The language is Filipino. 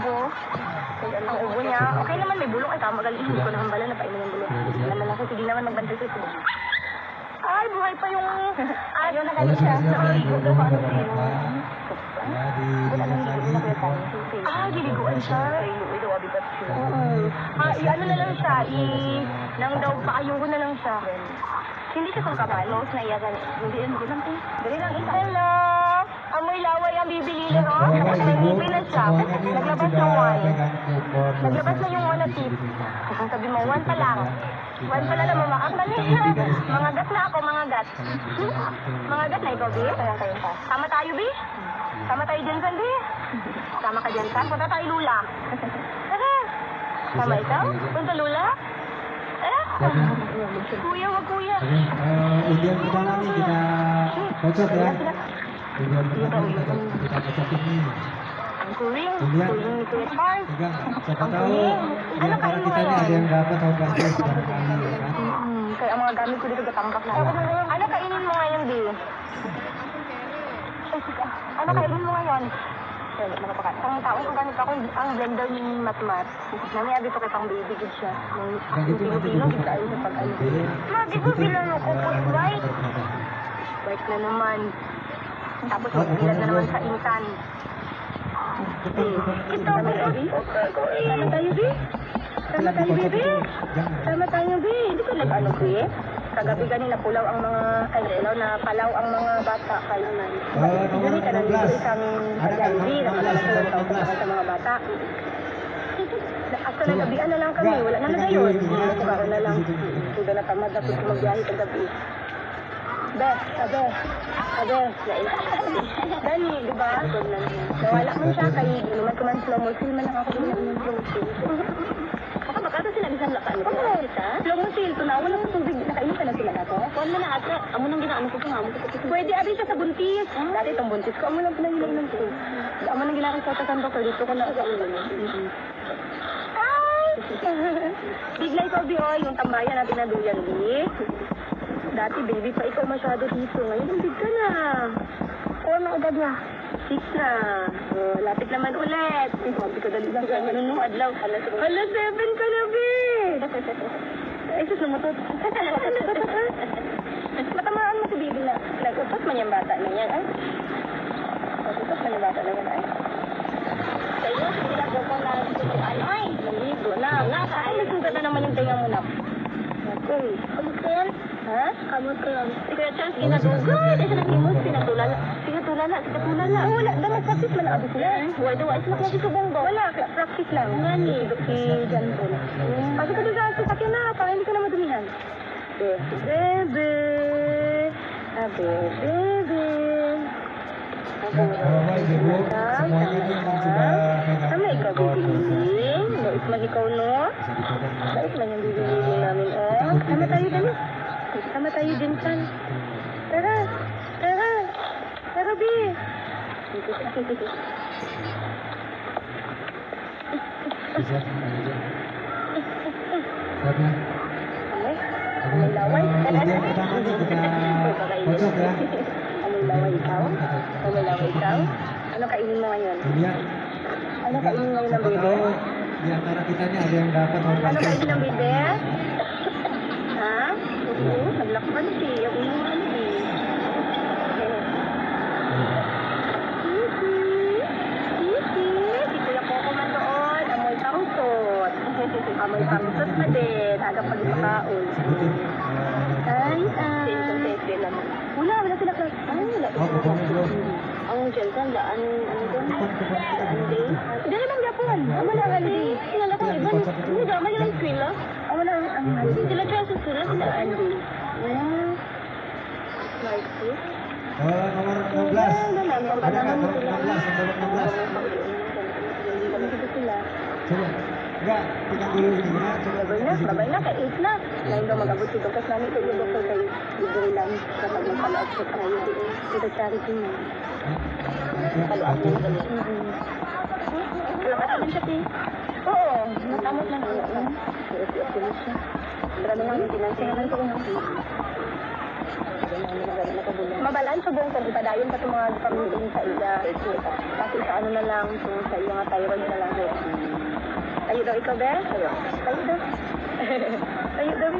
ubo. Ang ubo niya. Okay naman, may bulong. Ay, tama galing. Hindi ko naman bala na painom ng bulong. Naman ako, sige naman magbantay sa ito. Ay, buhay pa yung... Ayaw na galing siya. Ay, gusto ko ano sino. Giliguan siya. Ito, abigat siya. I-ano na lang siya. Nang daw, paayuho na lang siya. Hindi siya kung kapalos na iyagan. Hindi lang ito. Dali lang isa. Hello! Amoy laway ang bibili na, no? Nag-ibi na siya. Naglabas ng one. Naglabas na yung one at tip. Kung sabi mo, one pa lang. One pa lang mamaak na niya. Mga gat na ako, mga gat. Mga gat na ikaw, Bi? Sama tayo, Bi? Sama tayo dyan, Sandy? Sama ka dyan, San? Punta tayo, Lula. Tara. Sama ikaw? Punta, Lula? Kuya, wag kuya. Undian kita lagi, kita kocok ya. Undian pertama kita kocokin nih. Kuring, Undian. kuring Kuya Charles. Pegang, siapa tahu di antara kita ini ada yang dapat home basket barangkali ya kan. Kaya ang mga gamit ko dito gatambak na. Ano kainin mo ngayon, Bi? Ano kainin mo ngayon? Ang taong kung ganito ako, ang blender ni Matmat. Namaya dito kay pang baby good siya. Ang pilo-pilo, di tayo sa pag-ano. Ma, di ko bilang ako po white. White na naman. Tapos magbilad na naman sa intan. Ito, Bi. Sama tayo, Bi. Sama tayo, Bi. Sama tayo, Bi. Hindi ko nag-ano, Bi. Kagabi ganina pulaw ang mga palaw ang mga bata kayo man. Dili ka na dito isang pagandi na malalasaw sa mga bata. Ako na gabian na lang kami, wala na nagayon. Karo na lang. Sudah na tamad ako sa magbiyahe kagabi. Abe. Dani, di ba? Nawala man siya kay inuman ko man slow motion man ako din ng slow motion. Baka sila bisan lakan ko. Slow motion, tunawan lang sa tubig. Nakainin ka na sila na to? Kuan man na ata. Amo nang ginaano ko nga. Pwede abi siya sa buntis. Dati itong buntis ko. Amo lang pinangilainan ko. Amo nang ginakit sa tatanda ko. Dito ko na sa ulo. Ay! Biglay ko, Bi, yung tambayan natin na duyan, Bi. Dati, baby pa ikaw masyado dito. Ngayon, big ka na. Ano edad niya? 6 na. Lapit naman ulit. Sabi ko dali lang kaya nung adlaw. Hala, 7 ka na, Bi. Ay, sus, namutot. Matamaan mo si baby na. Nagupot man yung bata na yan, ay. Nagupot man yung bata na yan, ay. Sa'yo, sila ko kung nagsusuan. Ay, naligo na. Ay, nagsugat na naman yung tinga mo na. Okay. Kamot ka yan? Ha? Kamot ka yan. Kaya chance, ginadugay. Ay, sa naglimos, pinatulala. Pinatulala. Wala, damat practice man abi sila. Huwag daw, ay sila klase sa bongga. Wala, practice lang. Ngani, si Janton. Pasok ka doon sa sasakyan na, para hindi ka na madumihan. Bebe. Bebe. Bapak Ibu, semuanya ini yang sudah pegang Sama ikaw bibiling. Bait man ikaw, no? Bait man yung bibiling namin, oh. Sama tayo din. Sama tayo din, San. Tara. Tara, Bi. Bisa, siap ya. Amoy laway. Undian pertama nih kita kocok ya. Amoy laway ikaw? Amoy laway ikaw? Ano kainin mo ngayon? Undian. Ano kainin ngayon ng Siapa bebe? tahu di antara kita ini ada yang dapat home Ano basket. kainin ng bebe? Ha? Oo, naglakpan si. Yung inuman si. Si Kuya Coco man doon. Amoy pangsot. Amoy pangsot pa din. Aga pag ipakaon. Ay. Wala sila class. Ay, wala. Oh, pokoknya belum. Ang Jelsan, daan, ano doon? Daan day. Dali lang Japon. Amo na ang day. Sila ko iba. Hindi daw may lang sila. Amo na ang day. Sila kaya sa sila sila ang day. Like this. Nomor 16. Ada nggak nomor 16? Nomor 16. Coba. Enggak, tinggal dulu ini ya. Coba Babay na, kay 8 na. Ngayon daw mag-abot si Doktor namin. Ito yung doktor kayo. Libre lang. Kapag magpalaot sa tayo. Ito charity mo. Paluan mo na kami. Salamat naman siya, Pi. Oo, natamot lang. Marami lang yung tinansin. Mabalaan sa buong kung ipadayon pa itong mga pamilya sa ida. Kasi sa ano na lang, so, sa iyong mga thyroid na lang. Tayo daw ikaw, Beth? Tayo daw. Tayo daw.